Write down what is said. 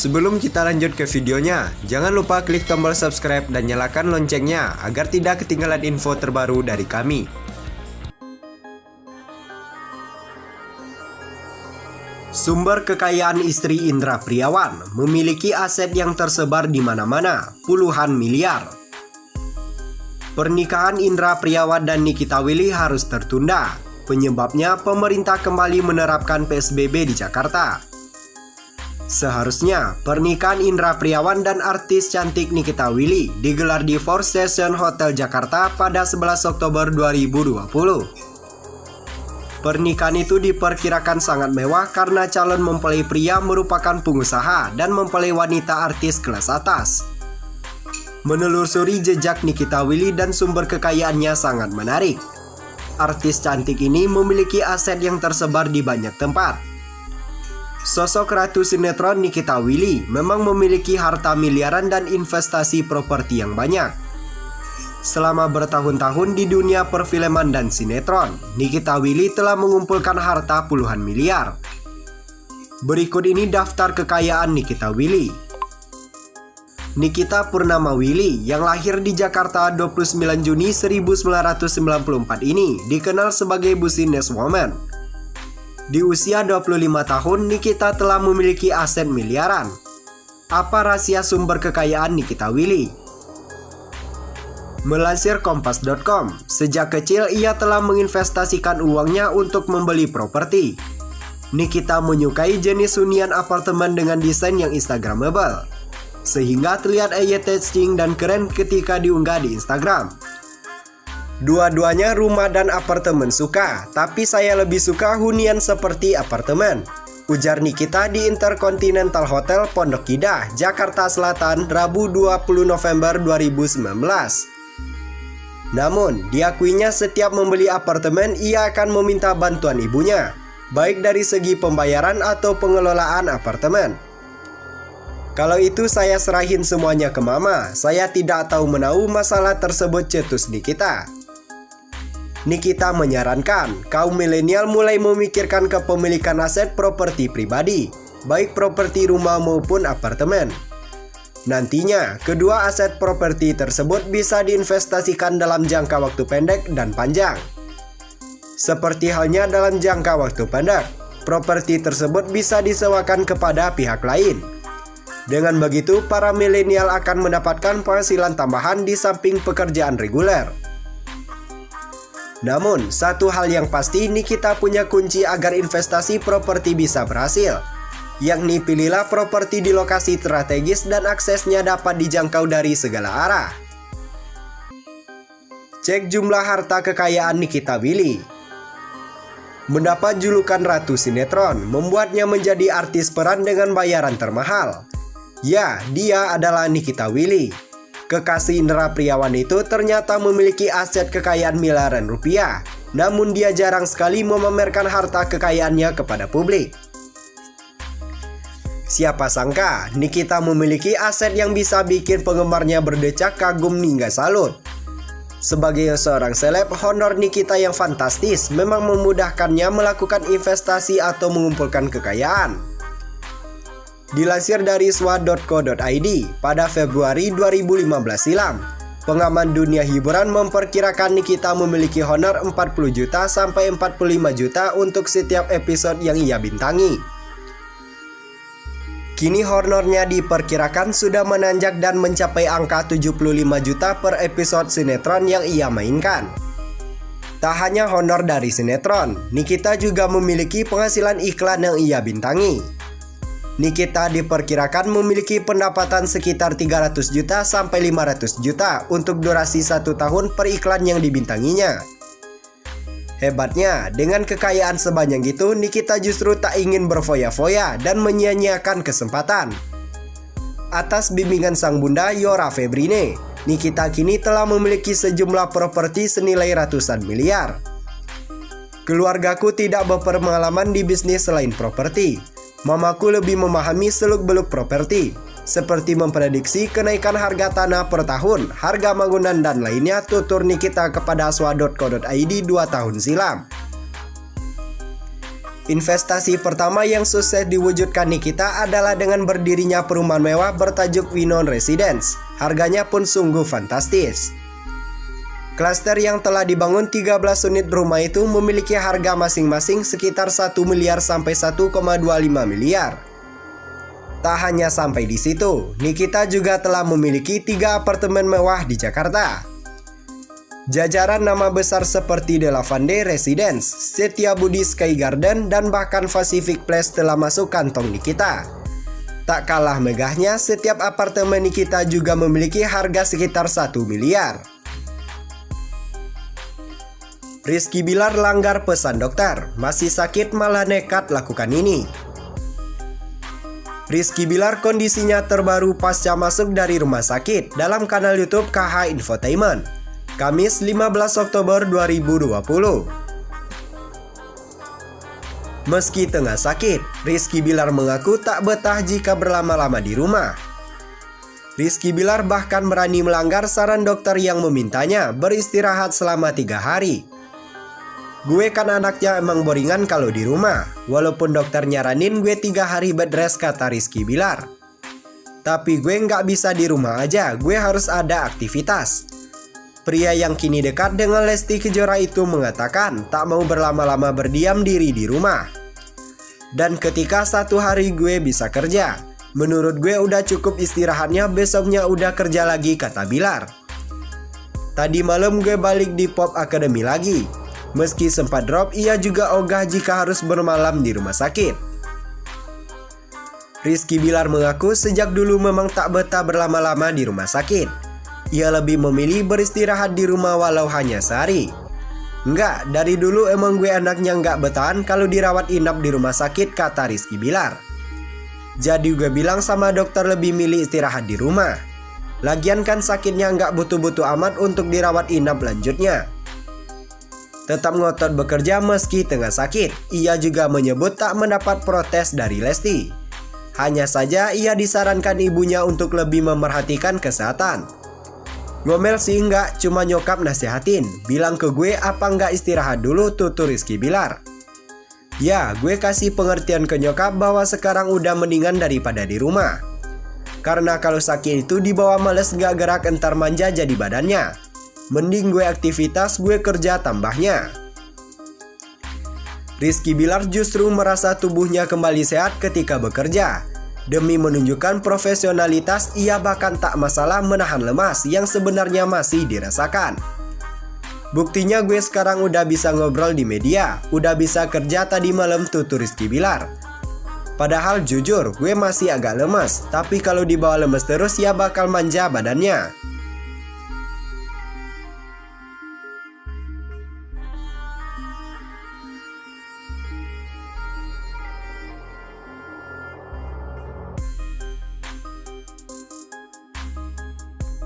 Sebelum kita lanjut ke videonya, jangan lupa klik tombol subscribe dan nyalakan loncengnya agar tidak ketinggalan info terbaru dari kami. Sumber kekayaan istri Indra Priawan memiliki aset yang tersebar di mana-mana, puluhan miliar. Pernikahan Indra Priawan dan Nikita Willy harus tertunda. Penyebabnya pemerintah kembali menerapkan PSBB di Jakarta. Seharusnya pernikahan Indra Priawan dan artis cantik Nikita Willy digelar di Four Seasons Hotel Jakarta pada 11 Oktober 2020. Pernikahan itu diperkirakan sangat mewah karena calon mempelai pria merupakan pengusaha dan mempelai wanita artis kelas atas. Menelusuri jejak Nikita Willy dan sumber kekayaannya sangat menarik. Artis cantik ini memiliki aset yang tersebar di banyak tempat. Sosok ratu sinetron Nikita Willy memang memiliki harta miliaran dan investasi properti yang banyak. Selama bertahun-tahun di dunia perfilman dan sinetron, Nikita Willy telah mengumpulkan harta puluhan miliar. Berikut ini daftar kekayaan Nikita Willy. Nikita Purnama Willy yang lahir di Jakarta 29 Juni 1994 ini dikenal sebagai businesswoman. Di usia 25 tahun, Nikita telah memiliki aset miliaran. Apa rahasia sumber kekayaan Nikita Willy? Melansir Kompas.com, sejak kecil ia telah menginvestasikan uangnya untuk membeli properti. Nikita menyukai jenis hunian apartemen dengan desain yang instagramable, sehingga terlihat eye-catching dan keren ketika diunggah di Instagram. Dua-duanya rumah dan apartemen suka, tapi saya lebih suka hunian seperti apartemen, ujar Nikita di Intercontinental Hotel Pondok Indah, Jakarta Selatan, Rabu 20 November 2019. Namun, diakuinya setiap membeli apartemen ia akan meminta bantuan ibunya, baik dari segi pembayaran atau pengelolaan apartemen. Kalau itu saya serahin semuanya ke mama, saya tidak tahu menahu masalah tersebut, cetus Nikita. Nikita menyarankan kaum milenial mulai memikirkan kepemilikan aset properti pribadi, baik properti rumah maupun apartemen. Nantinya, kedua aset properti tersebut bisa diinvestasikan dalam jangka waktu pendek dan panjang. Seperti halnya dalam jangka waktu pendek, properti tersebut bisa disewakan kepada pihak lain. Dengan begitu, para milenial akan mendapatkan penghasilan tambahan di samping pekerjaan reguler. Namun, satu hal yang pasti, Nikita punya kunci agar investasi properti bisa berhasil, yakni pilihlah properti di lokasi strategis dan aksesnya dapat dijangkau dari segala arah. Cek jumlah harta kekayaan Nikita Willy. Mendapat julukan Ratu Sinetron membuatnya menjadi artis peran dengan bayaran termahal. Ya, dia adalah Nikita Willy. Kekasih Indra Priawan itu ternyata memiliki aset kekayaan miliaran rupiah, namun dia jarang sekali memamerkan harta kekayaannya kepada publik. Siapa sangka Nikita memiliki aset yang bisa bikin penggemarnya berdecak kagum hingga salut. Sebagai seorang seleb, honor Nikita yang fantastis memang memudahkannya melakukan investasi atau mengumpulkan kekayaan. Dilansir dari swa.co.id, pada Februari 2015 silam, pengamat dunia hiburan memperkirakan Nikita memiliki honor 40 juta sampai 45 juta untuk setiap episode yang ia bintangi. Kini honornya diperkirakan sudah menanjak dan mencapai angka 75 juta per episode sinetron yang ia mainkan. Tak hanya honor dari sinetron, Nikita juga memiliki penghasilan iklan yang ia bintangi. Nikita diperkirakan memiliki pendapatan sekitar 300 juta sampai 500 juta untuk durasi 1 tahun per iklan yang dibintanginya. Hebatnya, dengan kekayaan sebanyak itu, Nikita justru tak ingin berfoya-foya dan menyia-nyiakan kesempatan. Atas bimbingan sang bunda Yora Febrine, Nikita kini telah memiliki sejumlah properti senilai ratusan miliar. Keluargaku tidak berpengalaman di bisnis selain properti. Mamaku lebih memahami seluk-beluk properti, seperti memprediksi kenaikan harga tanah per tahun, harga bangunan dan lainnya, tutur Nikita kepada swa.co.id 2 tahun silam. Investasi pertama yang sukses diwujudkan Nikita adalah dengan berdirinya perumahan mewah bertajuk Winon Residence. Harganya pun sungguh fantastis. Klaster yang telah dibangun 13 unit rumah itu memiliki harga masing-masing sekitar 1 miliar sampai 1,25 miliar. Tak hanya sampai di situ, Nikita juga telah memiliki 3 apartemen mewah di Jakarta. Jajaran nama besar seperti The Lavande Residence, Setiabudi Sky Garden, dan bahkan Pacific Place telah masuk kantong Nikita. Tak kalah megahnya, setiap apartemen Nikita juga memiliki harga sekitar 1 miliar. Rizky Bilar langgar pesan dokter, masih sakit malah nekat lakukan ini. Rizky Bilar kondisinya terbaru pasca masuk dari rumah sakit dalam kanal YouTube KH Infotainment, Kamis 15 Oktober 2020. Meski tengah sakit, Rizky Bilar mengaku tak betah jika berlama-lama di rumah. Rizky Bilar bahkan berani melanggar saran dokter yang memintanya beristirahat selama 3 hari. Gue kan anaknya emang boringan kalau di rumah, walaupun dokter nyaranin gue 3 hari bed rest, kata Rizky Bilar. Tapi gue nggak bisa di rumah aja, gue harus ada aktivitas. Pria yang kini dekat dengan Lesti Kejora itu mengatakan tak mau berlama-lama berdiam diri di rumah. Dan ketika 1 hari gue bisa kerja, menurut gue udah cukup istirahatnya, besoknya udah kerja lagi, kata Bilar. Tadi malam gue balik di Pop Academy lagi. Meski sempat drop, ia juga ogah jika harus bermalam di rumah sakit. Rizky Bilar mengaku sejak dulu memang tak betah berlama-lama di rumah sakit. Ia lebih memilih beristirahat di rumah walau hanya sehari. Enggak, dari dulu emang gue anaknya nggak betahan kalau dirawat inap di rumah sakit, kata Rizky Bilar. Jadi gue bilang sama dokter lebih milih istirahat di rumah. Lagian kan sakitnya nggak butuh-butuh amat untuk dirawat inap, lanjutnya. Tetap ngotot bekerja meski tengah sakit, ia juga menyebut tak mendapat protes dari Lesti. Hanya saja ia disarankan ibunya untuk lebih memerhatikan kesehatan. Ngomel sih enggak, cuma nyokap nasihatin, bilang ke gue apa enggak istirahat dulu, tutur Rizky Bilar. Ya, gue kasih pengertian ke nyokap bahwa sekarang udah mendingan daripada di rumah. Karena kalau sakit itu dibawa males nggak gerak, entar manja jadi badannya. Mending gue aktivitas, gue kerja, tambahnya. Rizky Bilar justru merasa tubuhnya kembali sehat ketika bekerja. Demi menunjukkan profesionalitas, ia bahkan tak masalah menahan lemas yang sebenarnya masih dirasakan. Buktinya gue sekarang udah bisa ngobrol di media, udah bisa kerja tadi malam, tutur Rizky Bilar. Padahal jujur, gue masih agak lemas, tapi kalau dibawa lemes terus ya bakal manja badannya.